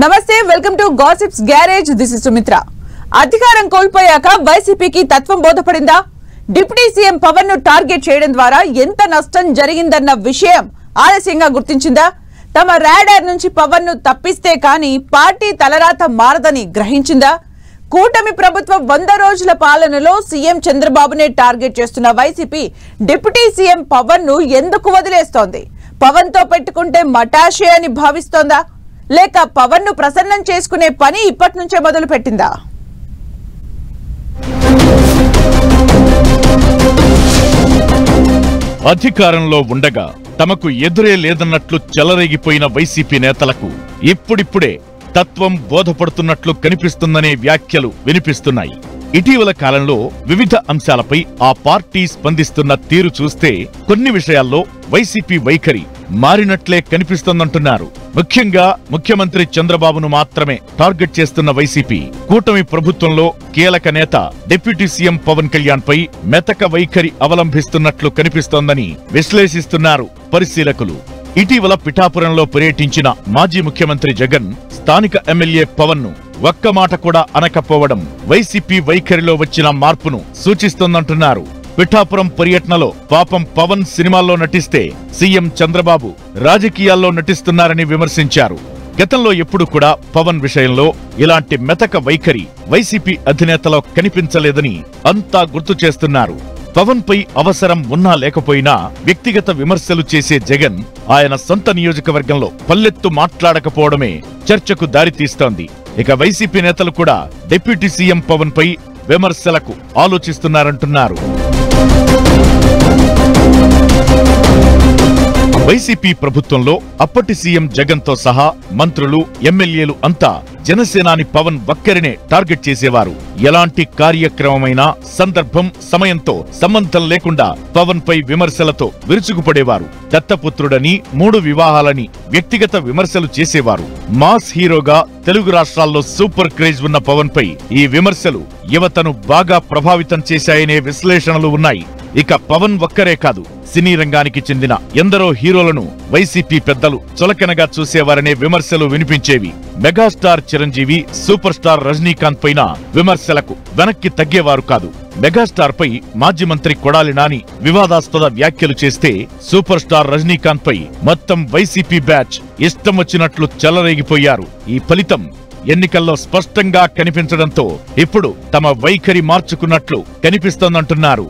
నమస్తే, welcome to gossips garage. This is Sumitra. అధికారం కోల్పోయాక వైసీపీకి తత్వం బోధపడిందా? డిప్యూటీ సీఎం పవన్ ను టార్గెట్ చేయడం ద్వారా ఎంత నష్టం జరిగిందన్న విషయం ఆలస్యంగా గుర్తించిందా? తమ రాడార్ నుంచి పవన్ ను తప్పిస్తే కానీ పార్టీ తలరాత మారదని గ్రహించిందా? కూటమి ప్రభుత్వం 100 రోజుల పాలనలో సీఎం చంద్రబాబునే టార్గెట్ చేస్తున్న వైసీపీ డిప్యూటీ సీఎం పవన్ ను ఎందుకు వదిలేస్తోంది? పవన్ తో పెట్టుకుంటే మటాషే అని భావిస్తోందా, లేక పవన్ ను ప్రసన్నం చేసుకునే పని ఇప్పటి నుంచే మొదలు పెట్టిందా? అధికారంలో ఉండగా తమకు ఎదురే లేదన్నట్లు చెలరేగిపోయిన వైసీపీ నేతలకు ఇప్పుడిప్పుడే తత్వం బోధపడుతున్నట్లు కనిపిస్తుందనే వ్యాఖ్యలు వినిపిస్తున్నాయి. ఇటీవల కాలంలో వివిధ అంశాలపై ఆ పార్టీ స్పందిస్తున్న తీరు చూస్తే కొన్ని విషయాల్లో వైసీపీ వైఖరి మారినట్లే కనిపిస్తోందంటున్నారు. ముఖ్యంగా ముఖ్యమంత్రి చంద్రబాబును మాత్రమే టార్గెట్ చేస్తున్న వైసీపీ కూటమి ప్రభుత్వంలో కీలక నేత డిప్యూటీ సీఎం పవన్ కళ్యాణ్ పై మెతక వైఖరి అవలంబిస్తున్నట్లు కనిపిస్తోందని విశ్లేషిస్తున్నారు పరిశీలకులు. ఇటీవల పిఠాపురంలో పర్యటించిన మాజీ ముఖ్యమంత్రి జగన్ స్థానిక ఎమ్మెల్యే పవన్ ను ఒక్క మాట కూడా అనకపోవడం వైసీపీ వైఖరిలో వచ్చిన మార్పును సూచిస్తోందంటున్నారు. పిఠాపురం పర్యటనలో పాపం పవన్ సినిమాల్లో నటిస్తే సీఎం చంద్రబాబు రాజకీయాల్లో నటిస్తున్నారని విమర్శించారు. గతంలో ఎప్పుడు కూడా పవన్ విషయంలో ఇలాంటి మెతక వైఖరి వైసీపీ అధినేతలో కనిపించలేదని అంతా గుర్తు చేస్తున్నారు. పవన్ పై అవసరం ఉన్నా లేకపోయినా వ్యక్తిగత విమర్శలు చేసే జగన్ ఆయన సొంత నియోజకవర్గంలో పల్లెత్తు మాట్లాడకపోవడమే చర్చకు దారితీస్తోంది. ఇక వైసీపీ నేతలు కూడా డిప్యూటీ సీఎం పవన్ పై విమర్శలకు ఆలోచిస్తున్నారంటున్నారు. వైసీపీ ప్రభుత్వంలో అప్పటి సీఎం జగన్ తో సహా మంత్రులు, ఎమ్మెల్యేలు అంతా జనసేనాని పవన్ ఒక్కరినే టార్గెట్ చేసేవారు. ఎలాంటి కార్యక్రమమైనా సందర్భం, సమయంతో సంబంధం లేకుండా పవన్ పై విమర్శలతో విరుచుకుపడేవారు. దత్తపుత్రుడని, 3 వివాహాలని వ్యక్తిగత విమర్శలు చేసేవారు. మాస్ హీరోగా తెలుగు రాష్ట్రాల్లో సూపర్ క్రేజ్ ఉన్న పవన్ పై ఈ విమర్శలు యువతను బాగా ప్రభావితం చేశాయనే విశ్లేషణలు ఉన్నాయి. ఇక పవన్ ఒక్కరే కాదు, సినీ రంగానికి చెందిన ఎందరో హీరోలను వైసీపీ పెద్దలు చులకనగా చూసేవారనే విమర్శలు వినిపించేవి. Megastar Chiranjeevi, super star Rajinikanth పైన విమర్శలకు వెనక్కి తగ్గేవారు కాదు. మెగాస్టార్ పై మాజీ మంత్రి కొడాలి నాని వివాదాస్పద వ్యాఖ్యలు చేస్తే సూపర్ స్టార్ రజనీకాంత్ పై మొత్తం వైసీపీ బ్యాచ్ ఇష్టం వచ్చినట్లు చెలరేగిపోయారు. ఈ ఫలితం ఎన్నికల్లో స్పష్టంగా కనిపించడంతో ఇప్పుడు తమ వైఖరి మార్చుకున్నట్లు కనిపిస్తోందంటున్నారు.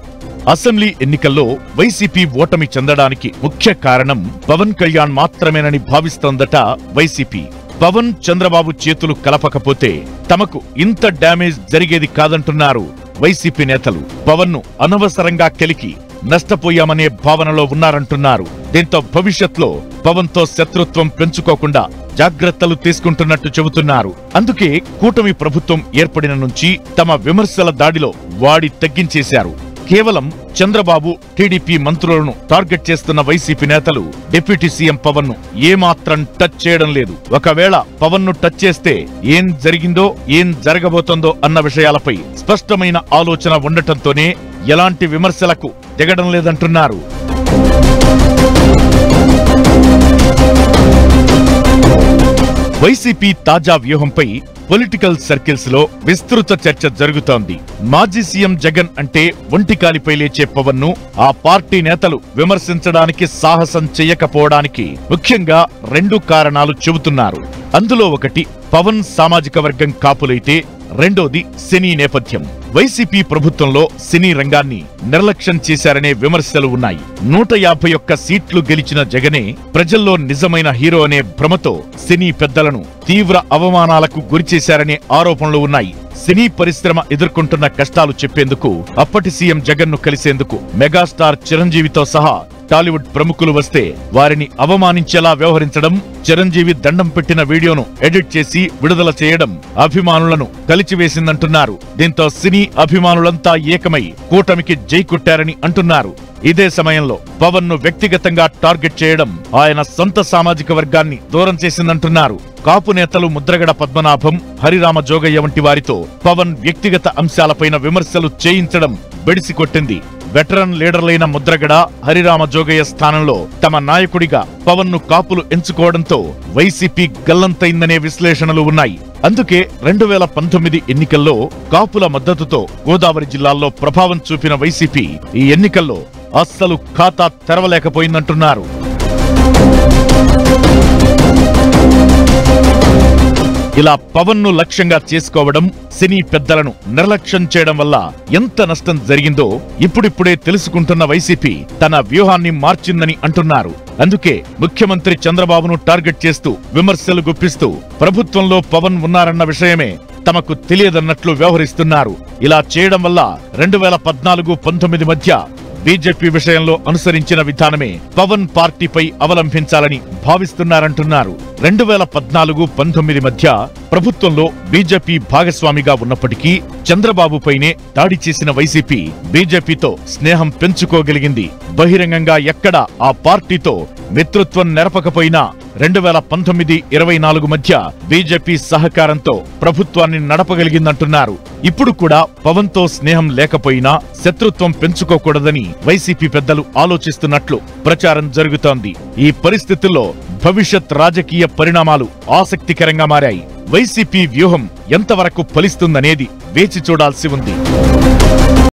అసెంబ్లీ ఎన్నికల్లో వైసీపీ ఓటమి చెందడానికి ముఖ్య కారణం పవన్ కళ్యాణ్ మాత్రమేనని భావిస్తోందట వైసీపీ. పవన్, చంద్రబాబు చేతులు కలపకపోతే తమకు ఇంత డ్యామేజ్ జరిగేది కాదంటున్నారు వైసీపీ నేతలు. పవన్ ను అనవసరంగా కెలికి నష్టపోయామనే భావనలో ఉన్నారంటున్నారు. దీంతో భవిష్యత్లో పవన్ తో శత్రుత్వం పెంచుకోకుండా జాగ్రత్తలు తీసుకుంటున్నట్టు చెబుతున్నారు. అందుకే కూటమి ప్రభుత్వం ఏర్పడిన నుంచి తమ విమర్శల దాడిలో వాడి తగ్గించేశారు. కేవలం చంద్రబాబు, టీడీపీ మంత్రులను టార్గెట్ చేస్తున్న వైసీపీ నేతలు డిప్యూటీ సీఎం పవన్ ను ఏమాత్రం టచ్ చేయడం లేదు. ఒకవేళ పవన్ ను టచ్ చేస్తే ఏం జరిగిందో, ఏం జరగబోతోందో అన్న విషయాలపై స్పష్టమైన ఆలోచన ఉండటంతోనే ఎలాంటి విమర్శలకు దిగడం లేదంటున్నారు. వైసీపీ తాజా వ్యూహంపై పొలిటికల్ సర్కిల్స్ లో విస్తృత చర్చ జరుగుతోంది. మాజీ సీఎం జగన్ అంటే ఒంటికాలిపై లేచే పవన్ ను ఆ పార్టీ నేతలు విమర్శించడానికి సాహసం చెయ్యకపోవడానికి ముఖ్యంగా 2 కారణాలు చెబుతున్నారు. అందులో ఒకటి పవన్ సామాజిక వర్గం కాపులైతే, రెండోది సినీ నేపథ్యం. వైసీపీ ప్రభుత్వంలో సినీ రంగాన్ని నిర్లక్ష్యం చేశారనే విమర్శలు ఉన్నాయి. 151 సీట్లు గెలిచిన జగనే ప్రజల్లో నిజమైన హీరో అనే భ్రమతో సినీ పెద్దలను తీవ్ర అవమానాలకు గురిచేశారనే ఆరోపణలు ఉన్నాయి. సినీ పరిశ్రమ ఎదుర్కొంటున్న కష్టాలు చెప్పేందుకు అప్పటి సీఎం జగన్ ను కలిసేందుకు మెగాస్టార్ చిరంజీవితో సహా టాలీవుడ్ ప్రముఖులు వస్తే వారిని అవమానించేలా వ్యవహరించడం, చిరంజీవి దండం పెట్టిన వీడియోను ఎడిట్ చేసి విడుదల చేయడం అభిమానులను కలిచివేసిందంటున్నారు. దీంతో సినీ అభిమానులంతా ఏకమై కూటమికి జై కొట్టారని అంటున్నారు. ఇదే సమయంలో పవన్ ను వ్యక్తిగతంగా టార్గెట్ చేయడం ఆయన సొంత సామాజిక వర్గాన్ని దూరం చేసిందంటున్నారు. కాపు నేతలు ముద్రగడ పద్మనాభం, హరిరామ జోగయ్య వంటి వారితో పవన్ వ్యక్తిగత అంశాలపైన విమర్శలు చేయించడం బెడిసికొట్టింది. వెటరన్ లీడర్లైన ముద్రగడ, హరిరామ జోగయ్య స్థానంలో తమ నాయకుడిగా పవన్ ను కాపులు ఎంచుకోవడంతో వైసీపీ గల్లంతైందనే విశ్లేషణలు ఉన్నాయి. అందుకే 2019 ఎన్నికల్లో కాపుల మద్దతుతో గోదావరి జిల్లాల్లో ప్రభావం చూపిన వైసీపీ ఈ ఎన్నికల్లో అస్సలు ఖాతా తెరవలేకపోయిందంటున్నారు. ఇలా పవన్ ను లక్ష్యంగా చేసుకోవడం, సినీ పెద్దలను నిర్లక్ష్యం చేయడం వల్ల ఎంత నష్టం జరిగిందో ఇప్పుడిప్పుడే తెలుసుకుంటున్న వైసీపీ తన వ్యూహాన్ని మార్చిందని అంటున్నారు. అందుకే ముఖ్యమంత్రి చంద్రబాబును టార్గెట్ చేస్తూ విమర్శలు గుప్పిస్తూ ప్రభుత్వంలో పవన్ ఉన్నారన్న విషయమే తమకు తెలియదన్నట్లు వ్యవహరిస్తున్నారు. ఇలా చేయడం వల్ల 2014-19 మధ్య బీజేపీ విషయంలో అనుసరించిన విధానమే పవన్ పార్టీపై అవలంబించాలని భావిస్తున్నారంటున్నారు. 2014-19 మధ్య ప్రభుత్వంలో బీజేపీ భాగస్వామిగా ఉన్నప్పటికీ చంద్రబాబుపైనే దాడి చేసిన వైసీపీ బీజేపీతో స్నేహం పెంచుకోగలిగింది. బహిరంగంగా ఎక్కడా ఆ పార్టీతో మిత్రత్వం నెరపకపోయినా 2019-24 మధ్య బీజేపీ సహకారంతో ప్రభుత్వాన్ని నడపగలిగిందంటున్నారు. ఇప్పుడు కూడా పవన్ తో స్నేహం లేకపోయినా శత్రుత్వం పెంచుకోకూడదని వైసీపీ పెద్దలు ఆలోచిస్తున్నట్లు ప్రచారం జరుగుతోంది. ఈ పరిస్థితుల్లో భవిష్యత్ రాజకీయ పరిణామాలు ఆసక్తికరంగా మారాయి. వైసీపీ వ్యూహం ఎంతవరకు ఫలిస్తుందనేది వేచి చూడాల్సి ఉంది.